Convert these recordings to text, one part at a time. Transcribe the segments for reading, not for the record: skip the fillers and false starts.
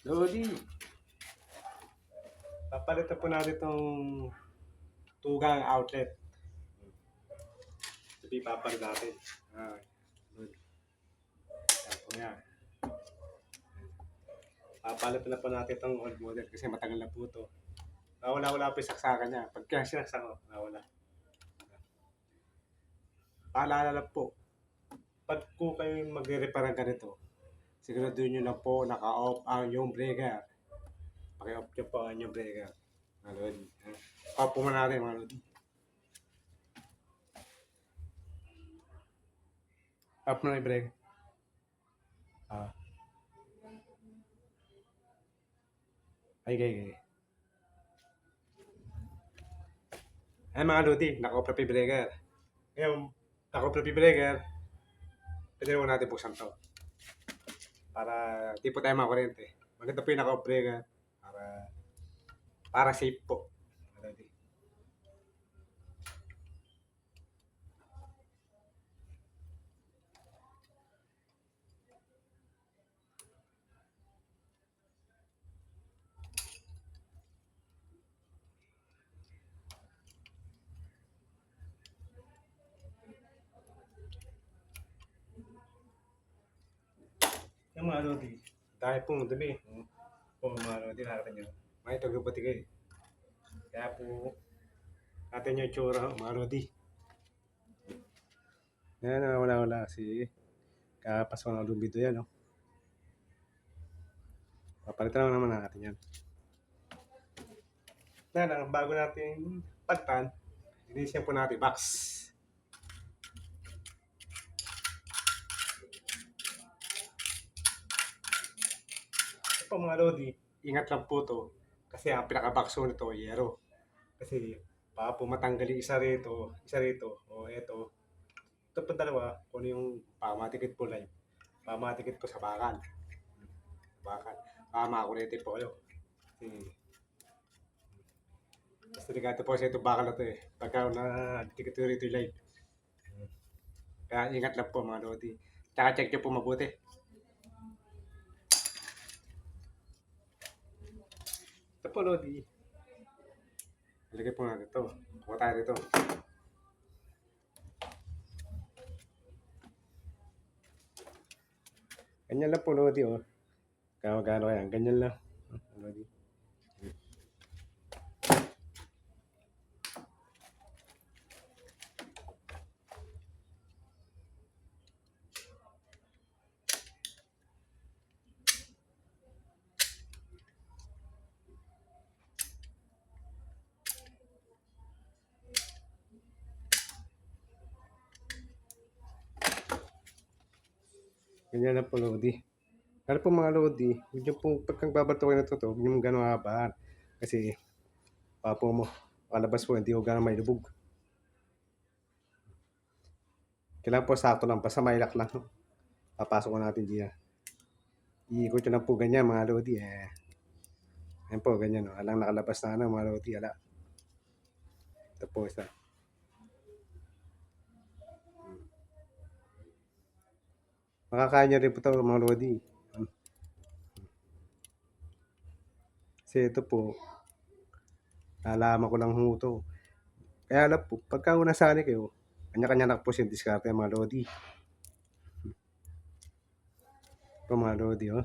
Lodi, papalitan po natin itong tugang outlet. Sabi papalit natin. Ah, Lodi. Yan po yan. Papalitan na po natin itong old model kasi matagal na po ito. Wala po yung saksakan niya. Pagka sinaksak ko, nawala. Paalala lang po, pag po kayo magre-repair ng ganito, siguraduhin nyo lang po naka-off ang yung breaker. Paki-off nyo po ang yung breaker. Mga Lodi. Off po muna natin mga Lodi. Off na yung breaker. Ay. Ay mga Lodi, naka-off na yung breaker. Ngayon, naka-off na yung breaker, pwede mo natin buksan to. Para di po tayo makakuryente. Maganda po yung naka-off breaker. Para safe po. Mga Lodi. Yung mga Lodi, dahil pong dumi. Po mga Lodi, nakita nyo. May taglubuti kayo. Kaya po, natin yung tsura, mga Lodi. Yan, wala. Si kapasok ng lubido yan, no? Papalitan naman natin yan. Yan, bago natin pagtan, linisin po natin box. Ito po mga Lodi, ingat lang po to. Kasi ang pinaka-box nito, yero. Kasi baka po matanggal yung isa rito, o eto. Ito po dalawa, kung yung pamatikit po live. Pamatikit po sa bakal. Makakurete po kayo. Kasi, mas delikado po sa ito bakal na to eh. Pagka na-tikit rito yung live. Kaya ingat lang po mga Lodi. Tsaka check nyo po mabuti. Ito po Lodi. Ilagay po natin ito. Kuha tayo rito. Ganyan lang po Lodi oh. Kaya magkano kaya. Ganyan lang. Lodi. Ganyan lang po Lodi. Kaya po mga Lodi, huwag nyo pong pagkagbabato kayo na ito, huwag nyo mong gano'ng habaan. Kasi, papo mo, palabas po, hindi ko gano'ng may lubog. Kailangan po sakto lang, basta mailak lang. Papasok ko natin diyan. Iikot nyo lang po ganyan mga Lodi. Ayan po, ganyan. Oh. Alang nakalabas na ano mga Lodi. Ala. Ito po isa. Makakain nyo rin po ito mga Lodi. Kasi ito po, nalaman ko lang ho ito. Kaya alam po, pagka unasali kayo, kanya-kanya na po siya diskarte mga Lodi. Ito mga Lodi, oh.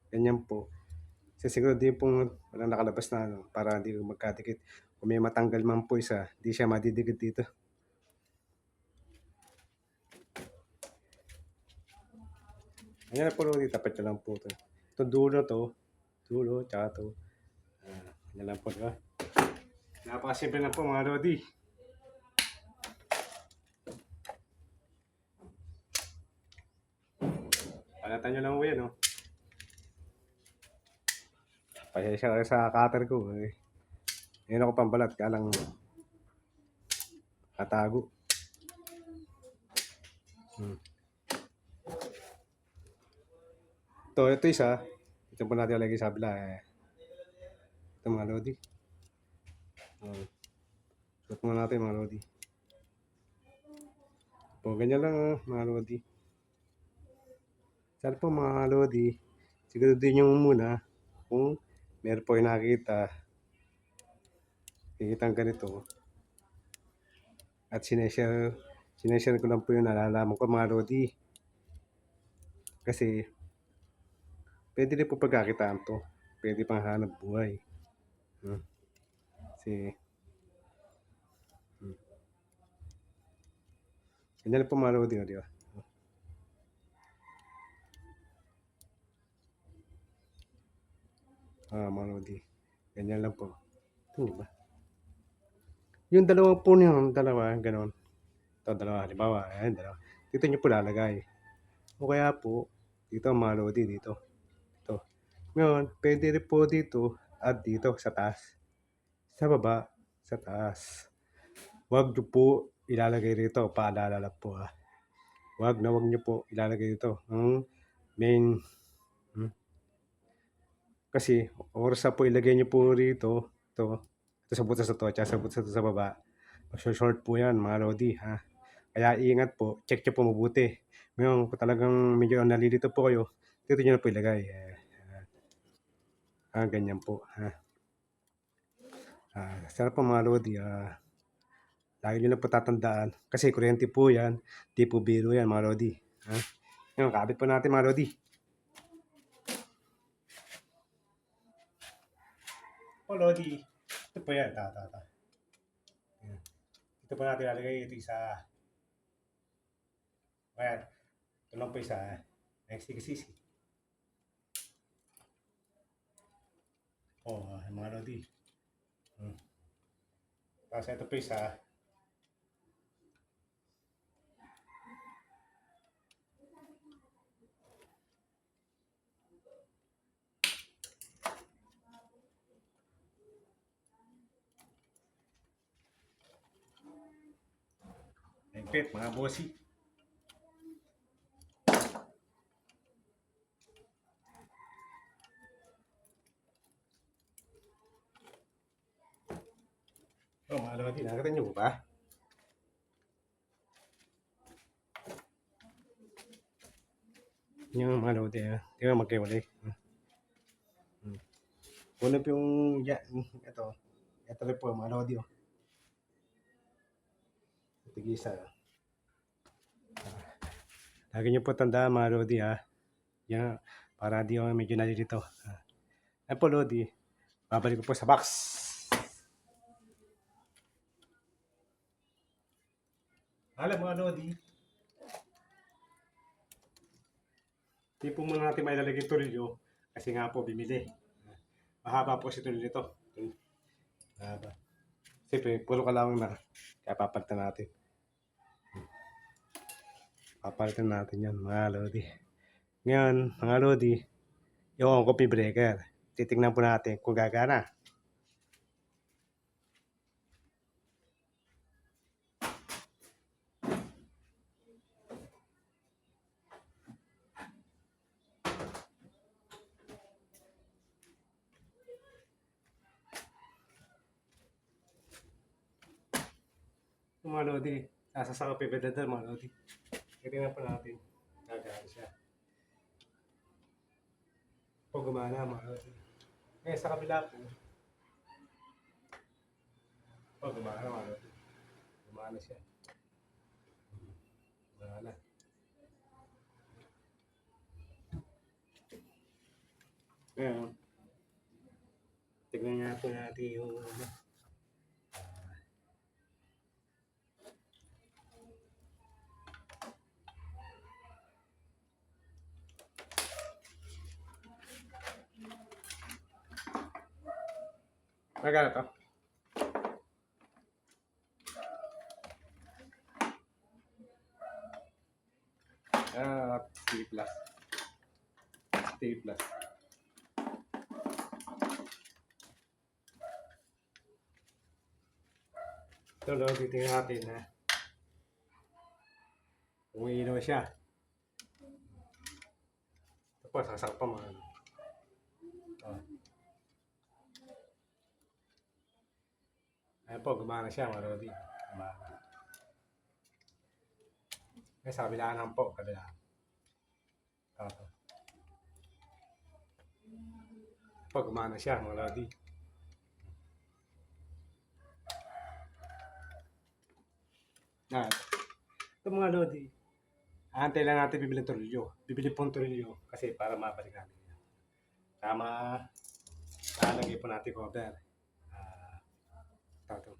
Ganyan po. Siguro din pong walang nakalabas na ano, para hindi magkadikit. Kung may matanggal man po isa, hindi siya madidikit dito. Ayan na po Lodi, tapat nyo lang po ito. Ito dulo, tsaka ito. Yan lang po, diba? Napakasimple lang po mga Lodi. Palatan nyo lang po yan, oh. Pasensya kayo sa cutter ko. Ngayon ako pambalat, kaya lang katago. Ito isa. Ito po natin lagi sa kabila. Ito mga Lodi. Suot muna natin mga Lodi. Po, ganyan lang mga Lodi. Sana po mga Lodi, Siguro din yung muna kung meron po kayo nakikitang ganito at sineshare ko lang po yung nalalaman ko mga Lodi. Kasi pwede rin po pagkakitaan to. Pwede pang hanap buhay. Kasi ganyan lang po mga Lodi, di ba? Mga Lodi. Ganyan lang po. Di ba? Yung dalawang po niyo, dalawa, gano'n. Ito, dalawa, halimbawa, ayan, dalawa. Dito nyo po lalagay. O kaya po, dito mga Lodi, dito. Ito. Ngayon, pwede rin po dito at dito sa taas. Sa baba, sa taas. Huwag nyo po ilalagay rito, paalala lang po ha. Huwag nyo po ilalagay dito. Ang main, kasi oras na po ilagay nyo po rito, ito sa butas na to, at sa butas na sa baba. Short po yan mga Lodi ha. Kaya ingat po, check nyo po mabuti. Ngayon, kung talagang medyo nalilito po kayo, dito nyo na po ilagay. Ganyan po ha. Sarap po mga Lodi. Lagi nyo lang po tatandaan. Kasi kuryente po yan. Di po biro yan mga Lodi. Ngayon, kabit po natin mga Lodi. Lodi. Ito po yan. Ito po natin lalagay. Ito isa. Ayan. Ito lang po isa. Next, sisi. Mga Lodi. Tapos ito po isa. Higpit mga bossy. Mga Lodi, nakita nyo ba? Yung mga Lodi, di ba magkiwalay? Una po yung, ito rin po mga Lodi. Tigisa. Lagi nyo po tandaan mga Lodi ha. Yan, para di ako medyo nalilito. Ayan po Lodi, babalik ko po sa box. Alam mga Lodi, di po muna natin mailalagay yung turilyo kasi nga po bimili. Mahaba po si turilyo ito. Mahaba. Siyempre, puro ka lang na. Kaya papalitan natin. Papalitan natin yan mga Lodi. Ngayon, mga Lodi, yung coffee breaker. Titingnan po natin kung gagana. Mga Lodi, nasa sa coffee breaker mga Lodi. Titingnan po natin. Gagana siya. Pag gumana mga Lodi. Ngayon sa kabila po, gumana mga Lodi. Gumana siya. Gumana. Ngayon, tignan nga po natin yung magkano to? T plus. T plus. Ito lang, titingnan natin ha. Umiinom siya. Ito po, sasak pa mga. Ayan po, gumana siya mga Lodi. Gumana. Sa kabilaan po, kabilaan. Ito. pag gumana siya mga lodi. Na, ito mga lodi, antay lang natin bibili ng tornilyo. Bibili pong tornilyo kasi para mabalik natin. Tama, lalagay po natin cover. Tato.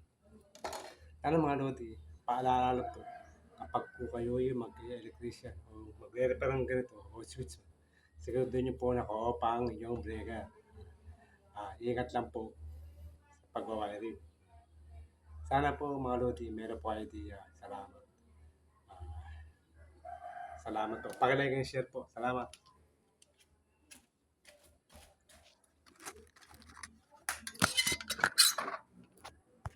Ano mga lodi, paalala to, kapag po kayo yung mag-electrician o magre-repair ng ganito o switch, siguro doon yung po naka-off ang inyong breaker. Ingat lang po sa pag-wiring. Sana po mga lodi, meron po idea. Salamat. Salamat po. Pakilike and share po. Salamat.